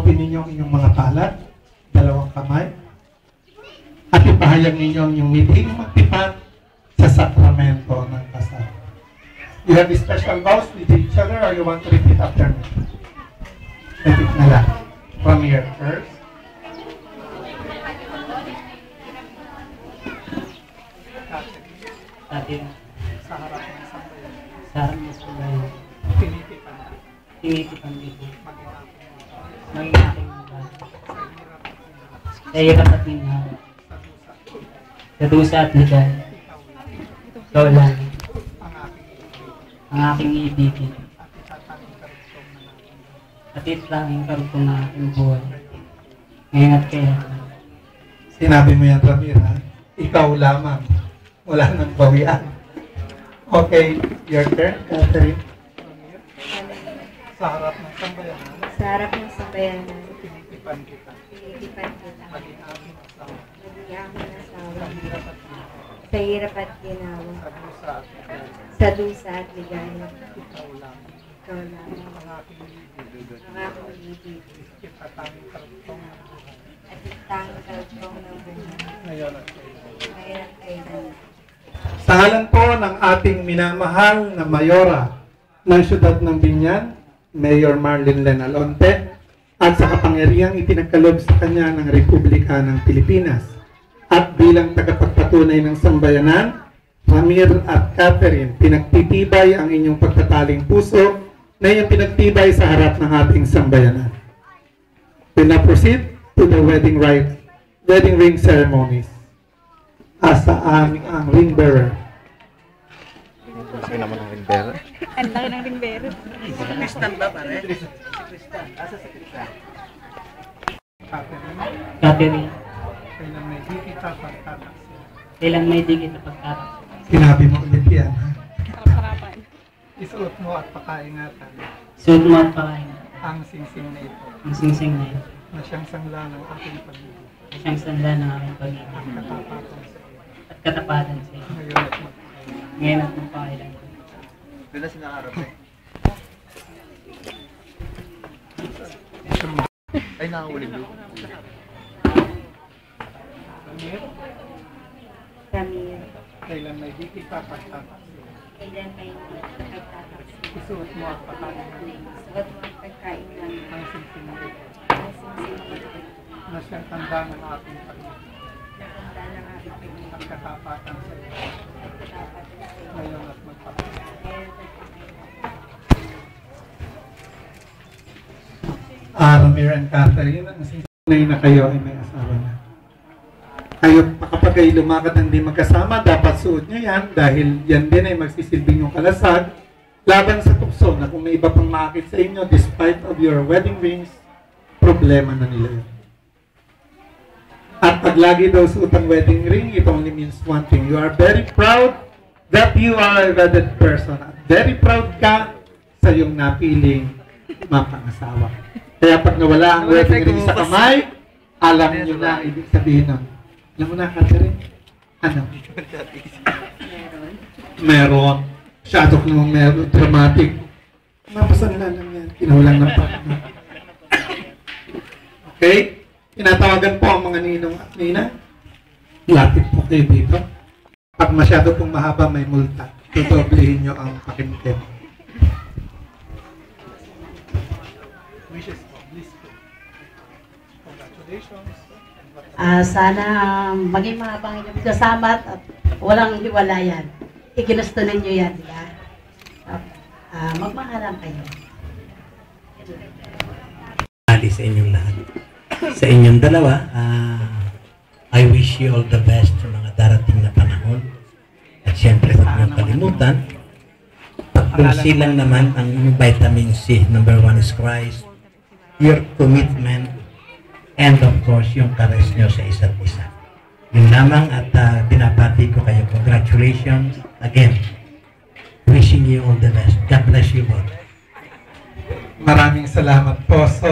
open ninyo ang inyong mga palad, dalawang kamay, at ipahayag ninyo ang inyong meeting magtipan sa sakramento ng kasal. You have special vows with each other or you want to repeat after me? Repeat na lang. From here first. Atin Sa harap ng sambayan, sa harap ng sambayan, tinitipan kita. tinitipan dito, Maging maging aking aking mga sa hirap at ginhawa, sa hirap at ginhawa, sa dusa, sa dusa at ligay, ikaw lang, ikaw lang, ang aking ibigin, ang aking ibigin, at itatanging karugtong na aking buhay. at itlangin karugtong na aking buhay, ngayon at kailan. Sinabi mo yan, Ramir, ha? Ikaw lamang. Wala nang bawian. Okay, your turn, Catherine. Sa harap ng sambayan, Sa harap ng sambayanan, tinitipan kita. tinitipan kita. Maging aking asawa, Maging aking asawa. sa hirap at Sa hirap at ginhawa, ginawa. sa dusa at ligay, Sa dusa at ligaya. ikaw lang, Ikaw lang. ang aking ibigin, Ang aking ibig. itatanging karugtong ng buhay. At itanging karugtong ng buhay. Ngayon at kailan. Ngayon at kailan. Sa ngalan po ng ating minamahal na Mayora ng Siyudad ng Binyan, Mayor Marlene Len Alonte, at sa kapangyarihang itinagkalob sa kanya ng Republika ng Pilipinas, at bilang tagapagpatunay ng sambayanan, Ramir at Catherine, pinagtitibay ang inyong pagtataling puso na inyong pinagtibay sa harap ng ating sambayanan. We now proceed to the wedding ring ceremonies. Asaan ang ring bearer? Laki naman ang ring bearer. Ang laki ng ring bearer. Kristan ba pare? Kristan. Asa si Kristan? Catherine, Catherine, kailan may di kita pagtataksin. kailan may digit na pagtatak, Sinabi mo ulit yan. Sarap-sarapan. Isuot mo at pakaingatan suot mo at pakain, ang singsing na ito ang singsing na ito, na siyang sangla ng aking pag-ibig na siyang sanda ng aking at pag-ibig, katapatan sa iyo. at katapatan sa iyo, Ngayon at magpapalala. ngayon at magpakailan. Doon na sinaharap eh. Ay, nakahuli doon. Ramir. Kailan may di kita pagtataksin. Kailan may pagtataksin. Isuot mo at pakaingatan Suot mo ang pagkain namin. ang singsing na ito Ang singsing ito. na siyang tanda ng aking pag-ibig Nakanda ng aking pag-ibig. at katapatan sa iyo. At katapatan sa iyo. Ngayon at magpapalala. Ngayon at kailan. Ramir and Catherine, ang sinunay na kayo ay may asawa na. Kayo, kapag kayo lumakad ng di magkasama, dapat suot nyo yan dahil yan din ay magsisilbing yung kalasag laban sa tukso na kung may iba pang makakit sa inyo despite of your wedding rings, problema na nila yun. At pag lagi daw suot ang wedding ring, it only means one thing. You are very proud that you are a wedded person. At very proud ka sa iyong napiling mapangasawa. Kaya pag nawala ang wedding ring sa kamay, alam nyo na ang ibig sabihin nun. Alam mo na, Catherine? Ano? Meron. Meron. Masyado ko namang meron. Dramatic. Mapasanla lang yan. Kinawalan ng partner. Okay? Tinatawagan po ang mga ninong at nina. Lapit po kayo dito. Pag masyado pong mahaba, may multa. Tutoblihin nyo ang pakimkim. Wishes ko, bliss ko. Congratulations. Sana maging mahabang inyong kasama at walang hiwalayan. Iginusto ninyo yan, di ba? Magmahalan kayo. Sa inyong lahat. Sa inyong dalawa, I wish you all the best sa mga darating na panahon. At syempre, huwag niyong kalimutan, pagpungsilang naman ang vitamin C. Number 1 is Christ, your commitment, and of course, yung kares nyo sa isa't isa. Yun lamang at pinapati ko kayo. Congratulations again. Wishing you all the best. God bless you all. Maraming salamat po. So,